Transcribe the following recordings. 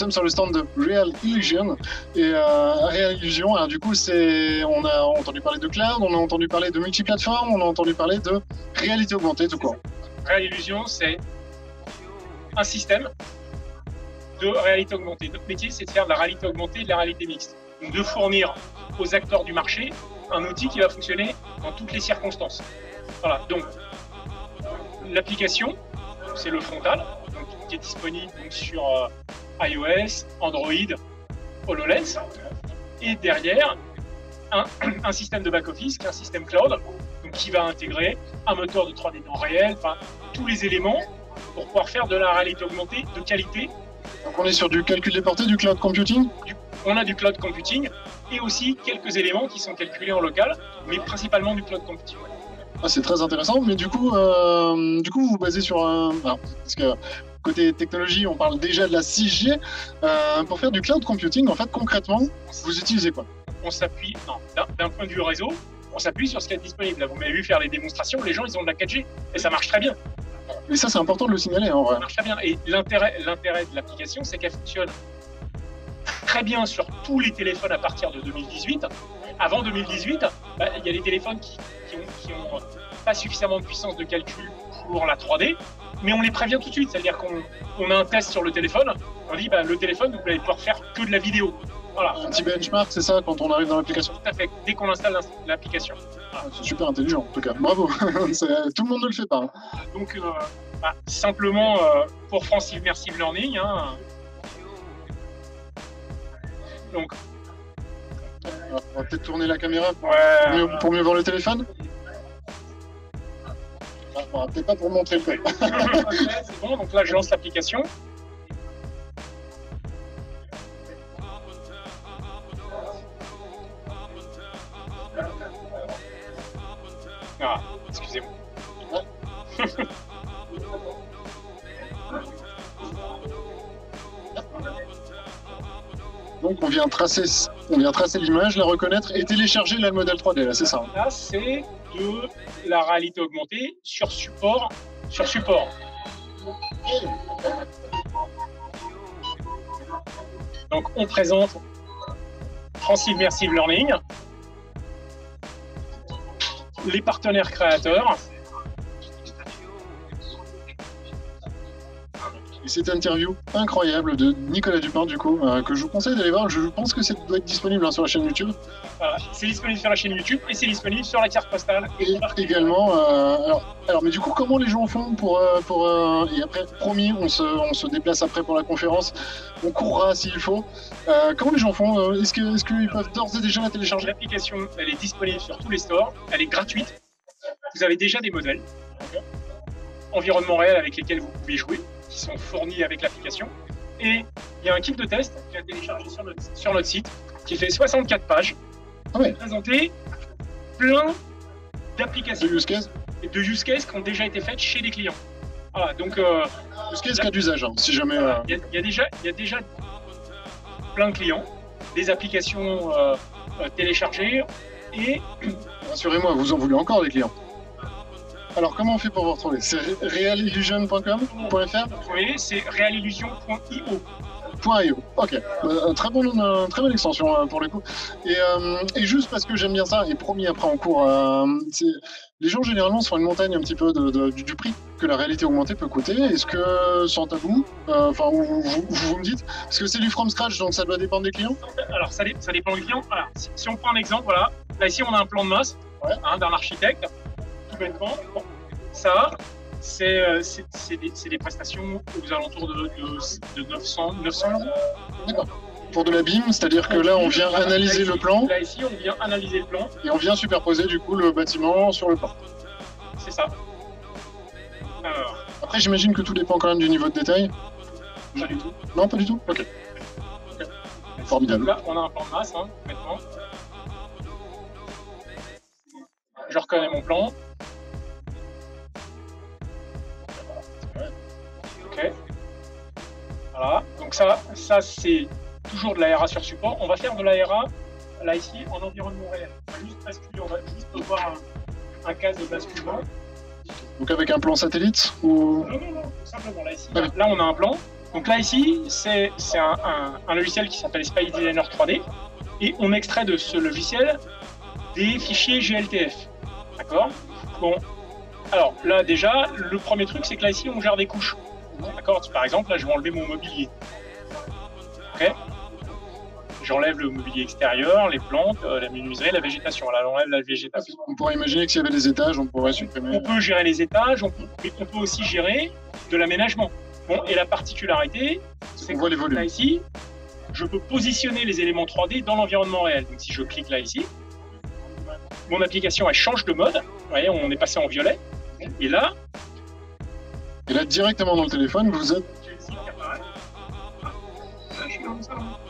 sommes sur le stand de Real Illusion. Et Real Illusion, alors, du coup, on a entendu parler de cloud, on a entendu parler de multiplateforme, on a entendu parler de réalité augmentée, tout court. Real Illusion, c'est un système de réalité augmentée. Notre métier, c'est de faire de la réalité augmentée et de la réalité mixte. Donc, de fournir aux acteurs du marché un outil qui va fonctionner dans toutes les circonstances. Voilà, donc l'application, c'est le frontal, donc, qui est disponible donc, sur iOS, Android, HoloLens, et derrière, un système de back-office, qui est un système cloud, donc, qui va intégrer un moteur de 3D temps réel, enfin, tous les éléments pour pouvoir faire de la réalité augmentée de qualité. Donc on est sur du calcul déporté, du cloud computing? On a du cloud computing et aussi quelques éléments qui sont calculés en local, mais principalement du cloud computing. Ah, c'est très intéressant, mais du coup vous vous basez sur un... Alors, parce que côté technologie, on parle déjà de la 6G. Pour faire du cloud computing, en fait, concrètement, vous utilisez quoi? On s'appuie, d'un point de vue réseau, on s'appuie sur ce qui est disponible. Là, vous m'avez vu faire les démonstrations, les gens, ils ont de la 4G, et ça marche très bien. Mais ça, c'est important de le signaler, en vrai. Ça marche très bien, et l'intérêt de l'application, c'est qu'elle fonctionne très bien sur tous les téléphones à partir de 2018. Avant 2018, il y a des téléphones qui ont pas suffisamment de puissance de calcul pour la 3D, mais on les prévient tout de suite. C'est-à-dire qu'on a un test sur le téléphone, on dit le téléphone, vous allez pouvoir faire que de la vidéo. Voilà. Un petit benchmark, c'est ça, quand on arrive dans l'application? Tout à fait, dès qu'on installe l'application. Voilà. C'est super intelligent, en tout cas. Bravo. Tout le monde ne le fait pas. Donc, simplement, pour France Immersive Learning, donc, on va peut-être tourner la caméra pour mieux voir le téléphone. Peut-être pas pour montrer le code. C'est bon, donc là je lance l'application. Ah, excusez-moi. Donc on vient tracer l'image, la reconnaître et télécharger le modèle 3D, là, c'est ça? Là, c'est de la réalité augmentée sur support. Donc on présente France Immersive Learning, les partenaires créateurs. Et cette interview incroyable de Nicolas Dupin, du coup, que je vous conseille d'aller voir. Je pense que ça doit être disponible sur la chaîne YouTube. C'est disponible sur la chaîne YouTube et c'est disponible sur la carte postale. Et également, mais du coup, comment les gens font pour et après, promis, on se déplace après pour la conférence, on courra s'il faut. Comment les gens font? Est-ce qu'ils peuvent d'ores et déjà la télécharger? L'application, elle est disponible sur tous les stores, elle est gratuite. Vous avez déjà des modèles, environnement réel avec lesquels vous pouvez jouer, qui sont fournis avec l'application. Et il y a un kit de test qui a téléchargé sur notre site, qui fait 64 pages, présenter plein d'applications de use case qui ont déjà été faites chez les clients. Voilà, donc use case cas d'usage, si jamais. Il y a déjà plein de clients, des applications téléchargées et rassurez-moi, vous en voulez encore des clients. Alors, comment on fait pour vous retrouver? C'est realillusion.com.fr? Oui, c'est realillusion.io. Ok, très bonne extension pour le coup. Et juste parce que j'aime bien ça, et promis après en cours, les gens généralement sont une montagne un petit peu du prix que la réalité augmentée peut coûter. Est-ce que, sans tabou, vous me dites, parce que c'est du from scratch, donc ça doit dépendre des clients? Alors ça dépend des clients. Voilà. Si on prend un exemple, voilà, là ici on a un plan de masse d'un architecte, tout bêtement. Bon, ça, c'est des prestations aux alentours de 900 euros. D'accord. Pour de la BIM, c'est-à-dire que là, on vient analyser le plan. Là, ici, on vient analyser le plan. Et on vient superposer, du coup, le bâtiment sur le plan. C'est ça. Alors. Après, j'imagine que tout dépend quand même du niveau de détail. Pas du tout. Non, pas du tout? Ok. Formidable. Là, on a un plan de masse, maintenant. Je reconnais mon plan. Ok. Voilà. Donc ça c'est toujours de l'ARA sur support. On va faire de l'ARA, là ici, en environnement réel. On va juste basculer, on va juste voir un cas de basculement. Donc avec un plan satellite ou... Non, tout simplement. Là, ici, là on a un plan. Donc là, ici, c'est un logiciel qui s'appelle Spy Designer 3D et on extrait de ce logiciel des fichiers GLTF. D'accord? Bon, alors là, déjà, le premier truc, c'est que là, ici, on gère des couches. D'accord? Par exemple, là, je vais enlever mon mobilier. Ok? J'enlève le mobilier extérieur, les plantes, la menuiserie, la végétation. Là, on enlève la végétation. On pourrait imaginer que s'il y avait des étages, on pourrait supprimer. On peut gérer les étages, mais on peut aussi gérer de l'aménagement. Bon, et la particularité, c'est que là, ici, je peux positionner les éléments 3D dans l'environnement réel. Donc, si je clique là, ici, mon application, elle change de mode. Vous voyez, on est passé en violet. Et là, directement dans le téléphone, vous êtes...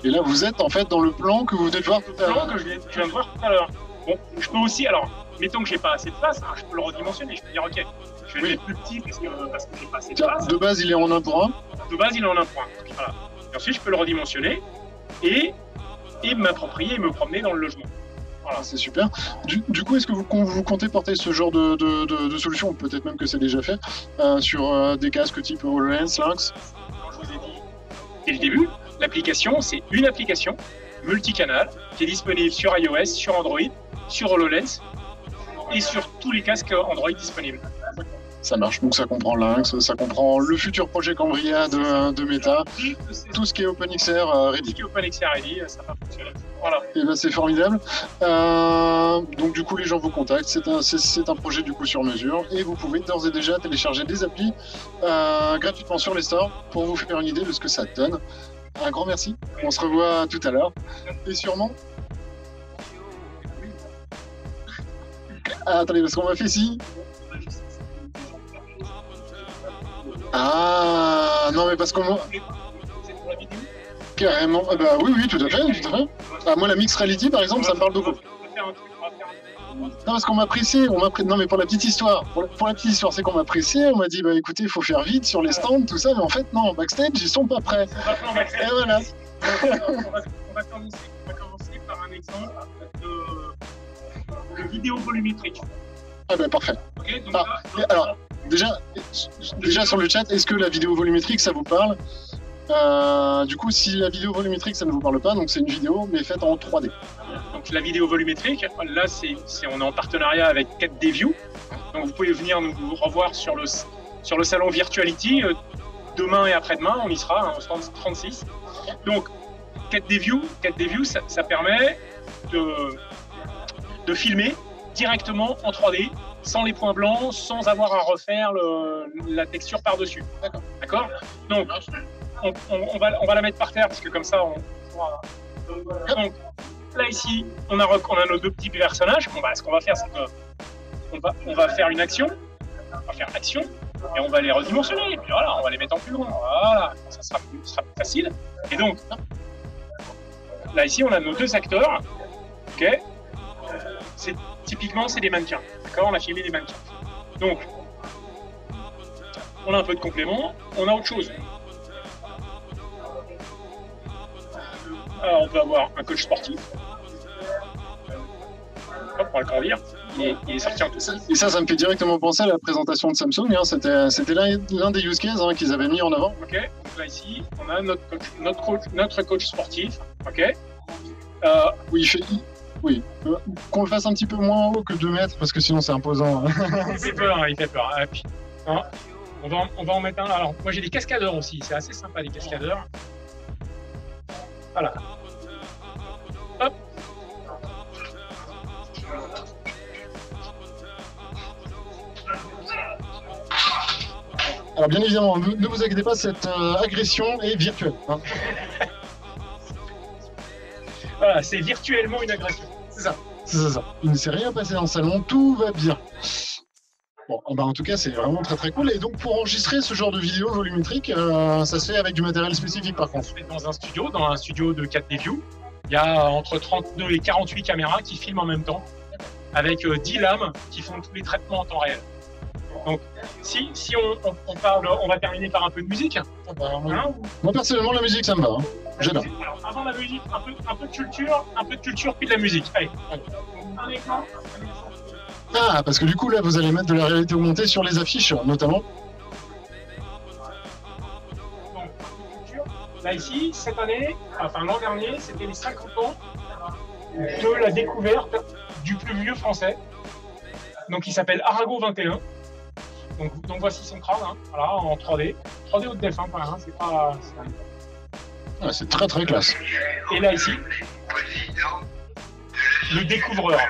Et là, vous êtes en fait dans le plan que vous venez de voir tout à l'heure. Que je viens de voir tout à l'heure. Bon, je peux aussi, alors, mettons que j'ai pas assez de place, hein, je peux le redimensionner. Je peux dire, ok, je vais le mettre plus petit parce que j'ai pas assez de place. De base, il est en 1 pour 1. De base, il est en 1 pour 1. Voilà. Et ensuite, je peux le redimensionner et m'approprier et me promener dans le logement. Voilà. C'est super. Du coup, est-ce que vous comptez porter ce genre de solution, ou peut-être même que c'est déjà fait, sur des casques type HoloLens, Lynx? Comme je vous ai dit dès le début, l'application, c'est une application multicanal qui est disponible sur iOS, sur Android, sur HoloLens et sur tous les casques Android disponibles. Ça marche, donc ça comprend Lynx, ça comprend le futur projet Cambria de Meta, tout ce qui est OpenXR Ready. Tout ce qui est OpenXR Ready, ça va fonctionner. Voilà. Et ben c'est formidable. Donc du coup les gens vous contactent, c'est un projet du coup sur mesure et vous pouvez d'ores et déjà télécharger des applis gratuitement sur les stores pour vous faire une idée de ce que ça donne. Un grand merci, on se revoit tout à l'heure et sûrement... Ah, attendez, parce qu'on m'a fait si... Ah, non mais parce qu'on... Carrément, bah oui, tout à fait. Ah, moi la Mixed Reality par exemple, ça me parle beaucoup. Non, parce qu'on m'a pressé, non mais pour la petite histoire, c'est qu'on m'a pressé, on m'a dit bah écoutez, il faut faire vite sur les stands, tout ça, mais en fait non, backstage, ils sont pas prêts. Et voilà. On va commencer par un exemple de vidéo volumétrique. Ah ben parfait. Okay, donc alors, déjà sur le chat, est-ce que la vidéo volumétrique ça vous parle? Du coup, si la vidéo volumétrique ça ne vous parle pas, donc c'est une vidéo mais faite en 3D. Donc la vidéo volumétrique, là on est en partenariat avec 4D View. Donc vous pouvez venir nous revoir sur le salon Virtuality demain et après-demain, on y sera, hein, au stand 36. Donc 4D View, ça permet de filmer directement en 3D, sans les points blancs, sans avoir à refaire la texture par-dessus. D'accord. Donc, on va la mettre par terre, parce que comme ça, donc, là, ici, on a nos deux petits personnages. Bon, bah, ce qu'on va faire, c'est qu'on va faire une action. On va faire action, et on va les redimensionner. Et puis voilà, on va les mettre en plus grand. Voilà, ça sera plus facile. Et donc, là, ici, on a nos deux acteurs. OK. Typiquement, c'est des mannequins. D'accord, on a filmé des mannequins. Donc, on a un peu de complément, on a autre chose. Alors, on peut avoir un coach sportif. Hop, on va le grandir. Il est sorti en tout ça. Et ça me fait directement penser à la présentation de Samsung. Hein. C'était l'un des use cases hein, qu'ils avaient mis en avant. Ok, donc là, ici, on a notre coach sportif. Ok. Oui, oui, qu'on le fasse un petit peu moins haut que 2 mètres, parce que sinon c'est imposant. Il fait peur. Et puis, hein, on va en mettre un. Alors, moi j'ai des cascadeurs aussi, c'est assez sympa les cascadeurs. Voilà. Hop. Alors bien évidemment, ne vous inquiétez pas, cette agression est virtuelle. Hein. Voilà, c'est virtuellement une agression. C'est ça. Il ne s'est rien passé dans le salon, tout va bien. Bon, bah en tout cas, c'est vraiment très très cool. Et donc, pour enregistrer ce genre de vidéo volumétrique, ça se fait avec du matériel spécifique par contre. Dans un studio de 4D View, il y a entre 32 et 48 caméras qui filment en même temps, avec 10 lames qui font tous les traitements en temps réel. Donc, si on parle, on va terminer par un peu de musique. Moi personnellement, la musique, ça me va. Hein. J'adore. Alors, avant la musique, un peu de culture, puis de la musique. Allez. Un exemple. Ah, parce que du coup, là, vous allez mettre de la réalité augmentée sur les affiches, notamment. Donc, Là, ici, cette année, enfin l'an dernier, c'était les 50 ans de la découverte du plus vieux français. Donc, il s'appelle Arago 21. Donc voici son crâne, hein, voilà, en 3D. 3D haute def, hein, quand même, hein, c'est pas... Ouais, c'est très très classe. Et là, ici, le découvreur.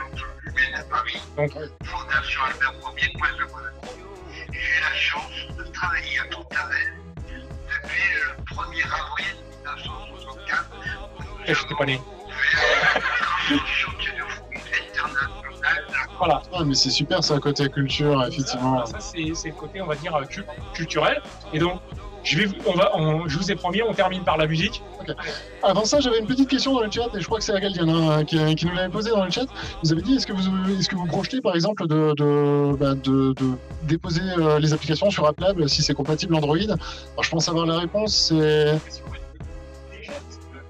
Donc, Fondation Albert Ier, moi, j'ai eu la chance de travailler à Tourterelle depuis le 1er avril 1964. je n'étais pas né. Chantier de fouille international. Voilà. Ah, mais c'est super ça, côté culture, effectivement. Ça, c'est le côté, on va dire, culturel. Et donc, je vous ai promis, on termine par la musique. Okay. Avant ça, j'avais une petite question dans le chat, et je crois que c'est Agalien hein, qui nous l'avait posée dans le chat. Vous avez dit, est-ce que vous projetez, par exemple, de déposer les applications sur AppLab si c'est compatible Android? Alors, je pense avoir la réponse, c'est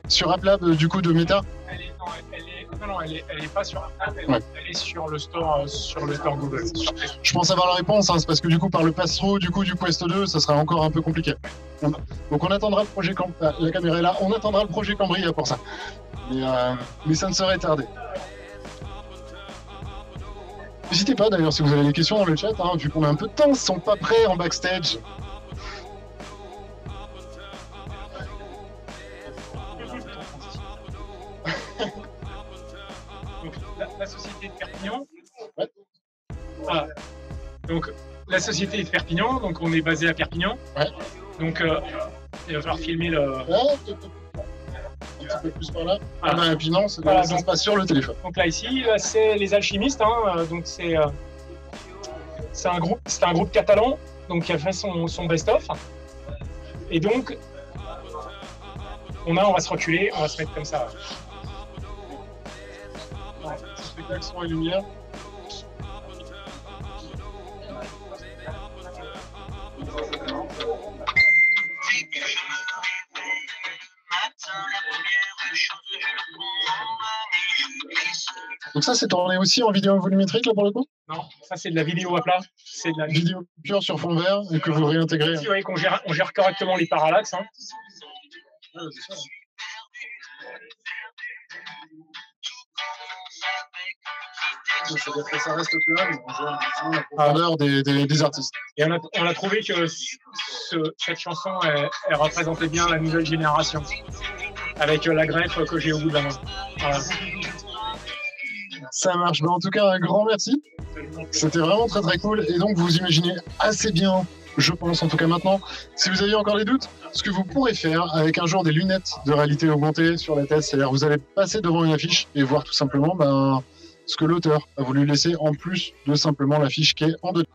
sur AppLab, du coup, de Meta. Elle est pas sur AppLab, elle est sur le store Google. Je pense avoir la réponse, hein, c'est parce que du coup, par le pass-through du Quest 2, ça sera encore un peu compliqué. Donc on attendra le projet la caméra est là, on attendra le projet Cambria pour ça. Mais ça ne serait tardé. N'hésitez pas d'ailleurs si vous avez des questions dans le chat, hein, vu qu'on a un peu de temps, ils sont pas prêts en backstage. Donc, la société de Perpignan. Ouais. Voilà. Donc, la société de Perpignan, donc on est basé à Perpignan. Ouais. Donc, il va falloir filmer le. Ouais, un petit peu plus par là. Voilà. Ah, et puis non, ça se passe sur le téléphone. Donc là, ici, c'est les alchimistes. Hein, donc, c'est un groupe catalan donc, qui a fait son best-of. Et donc, on va se reculer, on va se mettre comme ça. Ouais, spectacle son et lumière. Donc ça, c'est tourné aussi en vidéo volumétrique, là, pour le coup? Non, ça, c'est de la vidéo à plat. C'est de la vidéo pure sur fond vert et que vous réintégrez. Vous voyez qu'on gère correctement les parallaxes. Hein. C'est-à-dire que ça reste plat, mais on gère la profondeur des artistes. Et on a trouvé que cette chanson, elle représentait bien la nouvelle génération, avec la greffe que j'ai au bout de la main. Voilà. Ça marche. Mais en tout cas, un grand merci. C'était vraiment très très cool. Et donc, vous imaginez assez bien, je pense en tout cas maintenant, si vous aviez encore des doutes, ce que vous pourrez faire avec un jour des lunettes de réalité augmentée sur la tête. C'est-à-dire vous allez passer devant une affiche et voir tout simplement ce que l'auteur a voulu laisser en plus de simplement l'affiche qui est en deux.